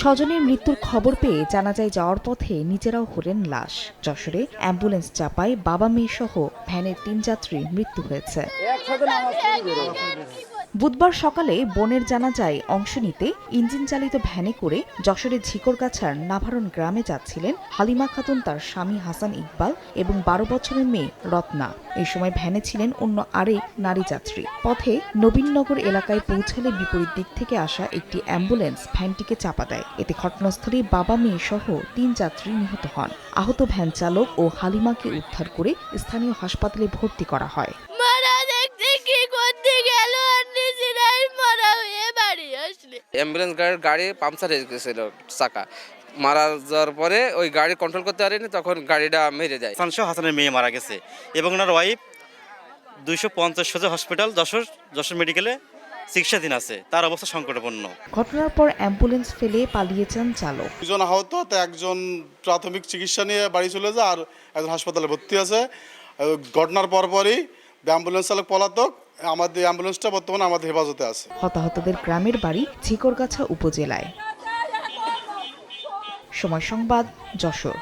স্বজনের মৃত্যুর খবর পেয়ে জানাজায় যাওয়ার পথে নিজেরাও হলেন লাশ। যশোরে অ্যাম্বুলেন্স চাপায় বাবা মেয়ে সহ ভ্যানের ৩ যাত্রীর মৃত্যু হয়েছে। বুধবার সকালে বোনের জানাজায় অংশ নিতে ইঞ্জিন চালিত ভ্যানে করে যশোরের ঝিকরগাছার নাভারণ গ্রামে যাচ্ছিলেন হালিমা খাতুন, তার স্বামী হাসান ইকবাল এবং ১২ বছরের মেয়ে রত্না। এই সময় ভ্যানে ছিলেন অন্য আরেক নারী যাত্রী। পথে নবীননগর এলাকায় পৌঁছালে বিপরীত দিক থেকে আসা একটি অ্যাম্বুলেন্স ভ্যানটিকে চাপা দেয়। এতে ঘটনাস্থলেই বাবা মেয়ে সহ ৩ যাত্রী নিহত হন। আহত ভ্যান চালক ও হালিমাকে উদ্ধার করে স্থানীয় হাসপাতালে ভর্তি করা হয়। অ্যাম্বুলেন্স গাড়ি পাংচার হয়ে গেছিল, চাকা মারা যাওয়ার পরে ওই গাড়ি কন্ট্রোল করতে পারেনি, তখন গাড়িটা মেরে দেয়। হাসানের মেয়ে মারা গেছে এবং ওনার ওয়াইফ 250 সোজা হসপিটাল যশোর মেডিকেলে চিকিৎসাধীন আছে, তার অবস্থা সংকটাপন্ন। ঘটনার পর অ্যাম্বুলেন্স ফেলে পালিয়েছেন চালক। দুজন আহত, একজন প্রাথমিক চিকিৎসা নিয়ে বাড়ি চলে যায় আর একজন হাসপাতালে ভর্তি আছে। ঘটনার পরপরই অ্যাম্বুলেন্স চালক পলাতক। আমাদের অ্যাম্বুলেন্সটা বর্তমানে আমাদের হেফাজতে আছে। হতাহতদের গ্রামের বাড়ি ঝিকরগাছা উপজেলায়। সময় সংবাদ, যশোর।